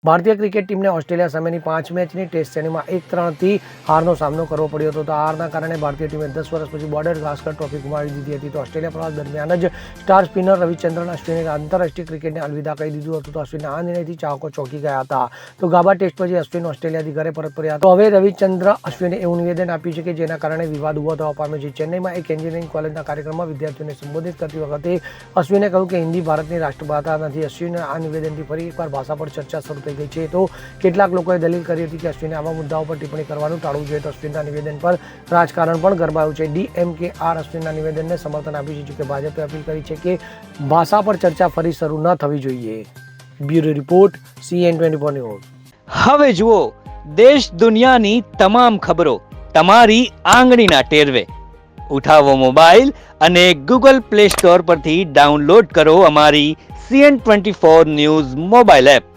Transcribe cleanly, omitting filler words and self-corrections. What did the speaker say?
ભારતીય ક્રિકેટ ટીમને ઓસ્ટ્રેલિયા સામેની 5 મેચની ટેસ્ટ શ્રેણીમાં 1-3થી હારનો સામનો કરવો પડ્યો હતો. તો હારના કારણે ભારતીય ટીમે 10 વર્ષ પછી બોર્ડર ગાવસ્કર ટ્રોફી ગુમાવી દીધી હતી. તો ઓસ્ટ્રેલિયા પ્રવાસ દરમિયાન જ સ્ટાર સ્પિનર રવિચંદ્રન અશ્વિને આંતરરાષ્ટ્રીય ક્રિકેટને અલવિદા કહી દીધું હતું. તો અશ્વિનના આ નિર્ણયથી ચાહકો ચોંકી ગયા હતા. તો ગાબા ટેસ્ટ પછી અશ્વિન ઓસ્ટ્રેલિયાથી ઘરે પરત ફર્યા હતા. તો હવે રવિચંદ્ર અશ્વિને એવું નિવેદન આપ્યું છે કે જેના કારણે વિવાદ ઉભો થવા પામ્યો છે. ચેન્નઈમાં એક એન્જિનિયરિંગ કોલેજના કાર્યક્રમમાં વિદ્યાર્થીઓને સંબોધિત કરતી વખતે અશ્વિને કહ્યું કે હિન્દી ભારતની રાષ્ટ્રભાષા નથી. અશ્વિનના આ નિવેદનથી ફરી એકવાર ભાષા પર ચર્ચા શરૂ થઈ ગઈ છે. તો કેટલાક લોકોએ દલીલ કરી હતી કે અશ્વિને આવા મુદ્દાઓ પર ટિપ્પણી કરવાનું ટાળવું જોઈએ. તો અશ્વિનના નિવેદન પર રાજકારણ પણ ગરમાયું છે. DMKR અશ્વિનના નિવેદનને સમર્થન આપ્યું છે. કે ભાજપે અપીલ કરી છે કે ભાષા પર ચર્ચા ફરી શરૂ ન થવી જોઈએ. Bureau report CN24 news. હવે જુઓ દેશ દુનિયાની તમામ ખબરો તમારી આંગળીના ટેરવે. ઉઠાવો મોબાઈલ અને Google Play Store પરથી ડાઉનલોડ કરો અમારી CN24 ન્યૂઝ મોબાઈલ એપ.